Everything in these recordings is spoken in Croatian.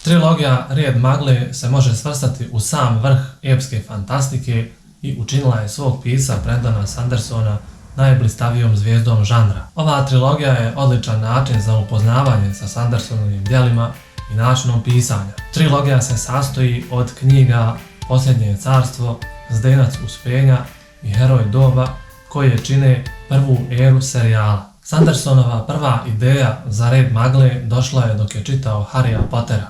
Trilogija Red magle se može svrstati u sam vrh epske fantastike i učinila je svog pisca Brendana Sandersona najblistavijom zvijezdom žanra. Ova trilogija je odličan način za upoznavanje sa Sandersonovim djelima i načinom pisanja. Trilogija se sastoji od knjiga Posljednje carstvo, Zdenac uspjenja i Heroj doba, koje čine prvu eru serijala. Sandersonova prva ideja za Red magle došla je dok je čitao Harrya Pottera.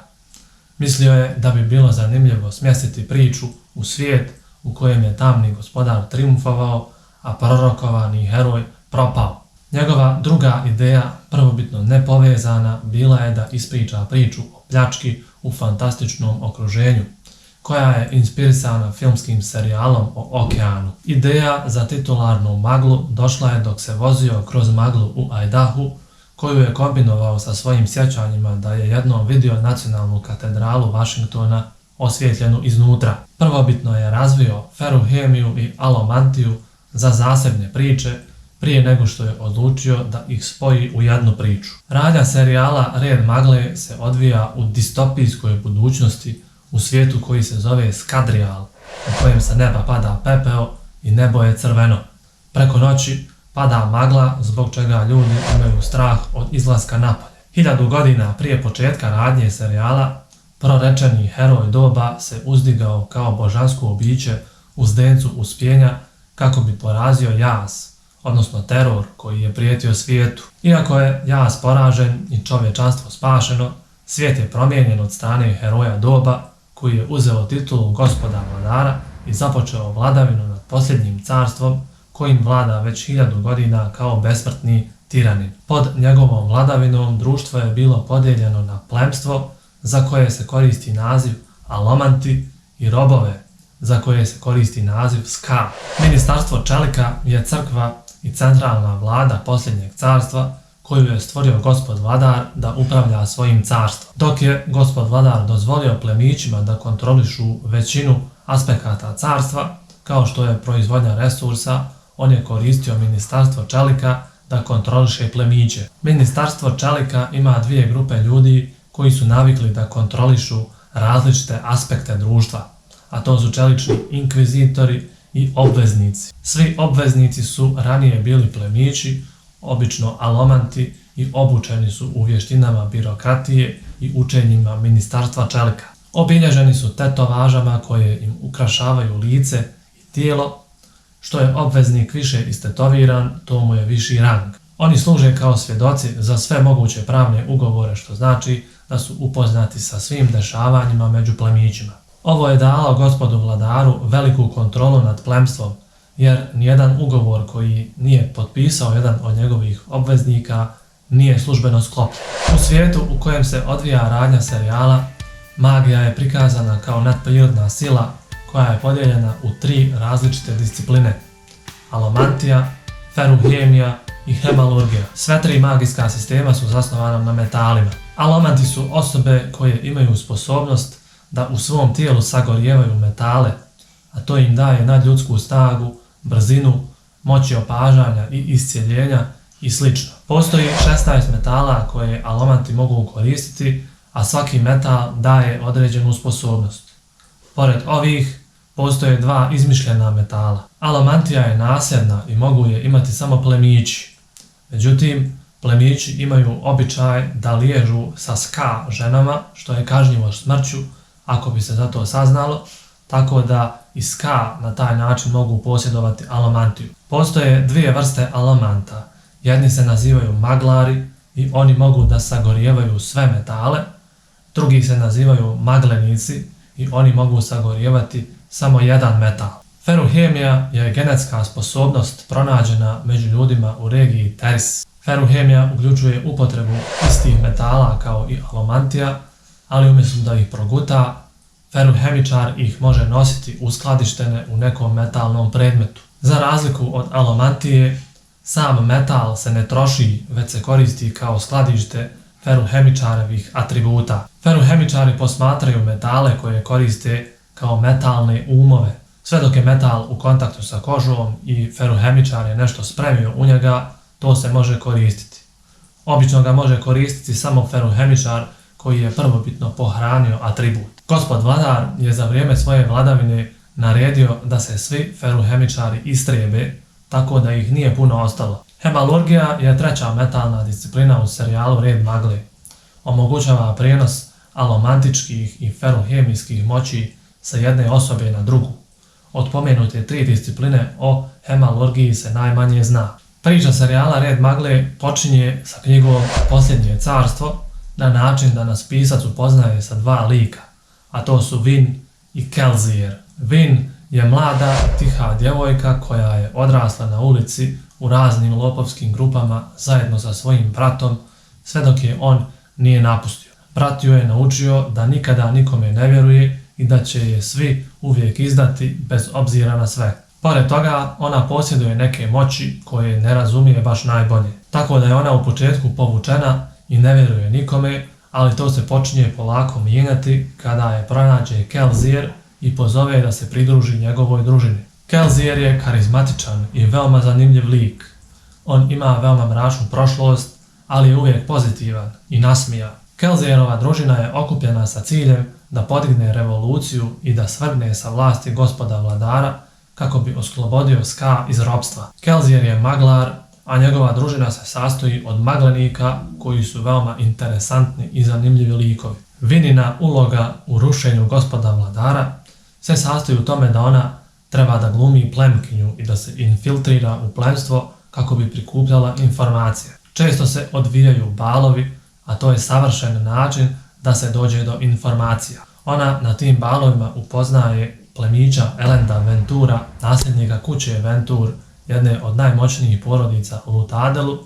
Mislio je da bi bilo zanimljivo smjestiti priču u svijet u kojem je tamni gospodar triumfovao, a prorokovani heroj propao. Njegova druga ideja, prvobitno nepovezana, bila je da ispriča priču o pljački u fantastičnom okruženju, koja je inspirisana filmskim serijalom o okeanu. Ideja za titularnu maglu došla je dok se vozio kroz maglu u Idahu, koju je kombinovao sa svojim sjećanjima da je jednom vidio nacionalnu katedralu Washingtona osvjetljenu iznutra. Prvobitno je razvio feruhemiju i alomantiju za zasebne priče, prije nego što je odlučio da ih spoji u jednu priču. Radnja serijala Red magle se odvija u distopijskoj budućnosti u svijetu koji se zove Skadrial, u kojem sa neba pada pepeo i nebo je crveno. Preko noći pada magla, zbog čega ljudi imaju strah od izlaska napolje. 1000 godina prije početka radnje serijala, prorečeni heroj doba se uzdigao kao božansko biće u Zdencu uspjenja kako bi porazio jaz, odnosno teror koji je prijetio svijetu. Iako je jaz poražen i čovječanstvo spašeno, svijet je promijenjen od strane heroja doba, koji je uzeo titulu gospoda vladara i započeo vladavinu nad posljednjim carstvom, kojim vlada već 1000 godina kao besmrtni tiranin. Pod njegovom vladavinom društvo je bilo podijeljeno na plemstvo, za koje se koristi naziv alomanti, i robove, za koje se koristi naziv ska. Ministarstvo čelika je crkva i centralna vlada posljednjeg carstva, koju je stvorio gospod vladar da upravlja svojim carstvom. Dok je gospod vladar dozvolio plemićima da kontrolišu većinu aspekata carstva, kao što je proizvodnja resursa, on je koristio ministarstvo čelika da kontroliše plemiće. Ministarstvo čelika ima dvije grupe ljudi koji su navikli da kontrolišu različite aspekte društva, a to su čelični inkvizitori i obveznici. Svi obveznici su ranije bili plemići, obično alomanti, i obučeni su u vještinama birokratije i učenjima ministarstva čelika. Obilježeni su tetovažama koje im ukrašavaju lice i tijelo. Što je obveznik više istetoviran, to mu je viši rang. Oni služe kao svjedoci za sve moguće pravne ugovore, što znači da su upoznati sa svim dešavanjima među plemićima. Ovo je dalo gospodu vladaru veliku kontrolu nad plemstvom, jer nijedan ugovor koji nije potpisao jedan od njegovih obveznika nije službeno sklopljen. U svijetu u kojem se odvija radnja serijala, magija je prikazana kao nadprirodna sila koja je podijeljena u 3 različite discipline: alomantija, feruhemija i hemalurgija. Sve 3 magijska sistema su zasnovana na metalima. Alomanti su osobe koje imaju sposobnost da u svom tijelu sagorijevaju metale, a to im daje nadljudsku snagu, brzinu, moći opažanja i iscijeljenja i sl. Postoji 16 metala koje alomanti mogu koristiti, a svaki metal daje određenu sposobnost. Pored ovih, postoje 2 izmišljena metala. Alomantija je nasljedna i mogu je imati samo plemići. Međutim, plemići imaju običaj da liježu sa ska ženama, što je kažnjivo smrću ako bi se za to saznalo, tako da i ska na taj način mogu posjedovati alomantiju. Postoje 2 vrste alomanta. Jedni se nazivaju maglari i oni mogu da sagorijevaju sve metale, drugi se nazivaju maglenici i oni mogu sagorijevati samo jedan metal. Feruhemija je genetska sposobnost pronađena među ljudima u regiji Teris. Feruhemija uključuje upotrebu istih metala kao i alomantija, ali umjesto da ih proguta, feruhemičar ih može nositi uskladištene u nekom metalnom predmetu. Za razliku od alomantije, sam metal se ne troši, već se koristi kao skladište feruhemičarevih atributa. Feruhemičari posmatraju metale koje koriste kao metalne umove. Sve dok je metal u kontaktu sa kožom i feruhemičar je nešto spremio u njega, to se može koristiti. Obično ga može koristiti samo feruhemičar koji je prvobitno pohranio atribut. Gospod vladar je za vrijeme svoje vladavine naredio da se svi feruhemičari istrijebe, tako da ih nije puno ostalo. Hemalurgija je treća metalna disciplina u serijalu Red magle. Omogućava prijenos alomantičkih i feruhemijskih moći sa jedne osobe na drugu. Od pomenute tri discipline o hemalurgiji se najmanje zna. Priča serijala Red magle počinje sa knjigom Posljednje carstvo na način da nas pisac upoznaje sa dva lika, a to su Vin i Kelsier. Vin je mlada, tiha djevojka koja je odrasla na ulici u raznim lopovskim grupama zajedno sa svojim bratom, sve dok je on nije napustio. Brat joj je naučio da nikada nikome ne vjeruje i da će je svi uvijek izdati bez obzira na sve. Pored toga, ona posjeduje neke moći koje ne razumije baš najbolje. Tako da je ona u početku povučena i ne vjeruje nikome, ali to se počinje polako mijenjati kada je pronađe Kelsier i pozove da se pridruži njegovoj družini. Kelsier je karizmatičan i veoma zanimljiv lik. On ima veoma mračnu prošlost, ali je uvijek pozitivan i nasmijan. Kelsierova družina je okupljena sa ciljem da podigne revoluciju i da svrgne sa vlasti gospoda vladara kako bi oslobodio Ska iz ropstva. Kelsier je maglar, a njegova družina se sastoji od maglenika koji su veoma interesantni i zanimljivi likovi. Vinina uloga u rušenju gospoda vladara se sastoji u tome da ona treba da glumi plemkinju i da se infiltrira u plemstvo kako bi prikupljala informacije. Često se odvijaju balovi, a to je savršen način da se dođe do informacija. Ona na tim balovima upoznaje plemića Elenda Ventura, nasljednika kuće Ventur, jedne od najmoćnijih porodica u Lutadelu,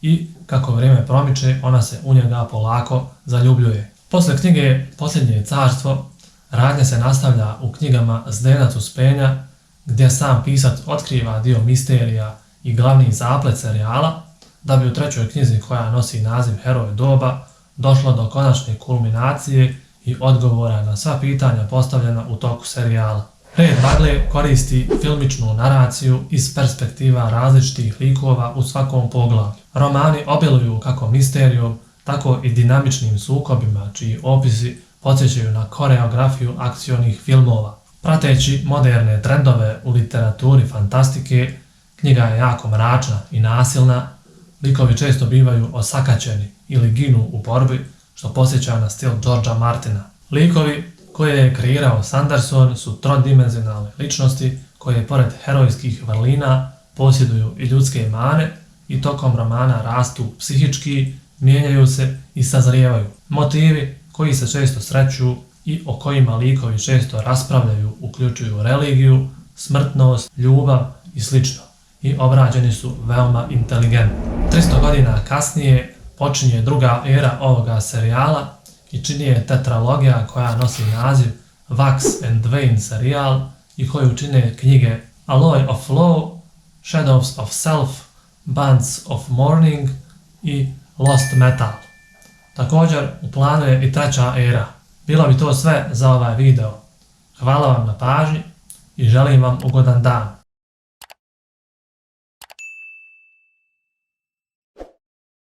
i kako vrijeme promiče, ona se u njega polako zaljubljuje. Posle knjige Posljednje carstvo, radnja se nastavlja u knjigama Zdenac Uspenja, gdje sam pisac otkriva dio misterija i glavni zaplet serijala, da bi u trećoj knjizi, koja nosi naziv Heroj doba, došlo do konačne kulminacije i odgovora na sva pitanja postavljena u toku serijala. Red magle koristi filmičnu naraciju iz perspektiva različitih likova u svakom poglavlju. Romani obiluju kako misterijom, tako i dinamičnim sukobima, čiji opisi podsjećaju na koreografiju akcionih filmova. Prateći moderne trendove u literaturi fantastike, knjiga je jako mračna i nasilna, likovi često bivaju osakaćeni ili ginu u borbi, što podsjeća na stil Georgea Martina. Likovi koje je kreirao Sanderson su trodimenzionalne ličnosti koje pored herojskih vrlina posjeduju i ljudske mane i tokom romana rastu psihički, mijenjaju se i sazrijevaju. Motivi koji se često sreću i o kojima likovi često raspravljaju uključuju religiju, smrtnost, ljubav i sl. I obrađeni su veoma inteligentno. 300 godina kasnije počinje druga era ovoga serijala i čini je tetralogija koja nosi naziv Wax and Wayne serijal i koju čine knjige Alloy of Law, Shadows of Self, Bands of Mourning i Lost Metal. Također u planu je i treća era. Bilo bi to sve za ovaj video. Hvala vam na pažnji i želim vam ugodan dan.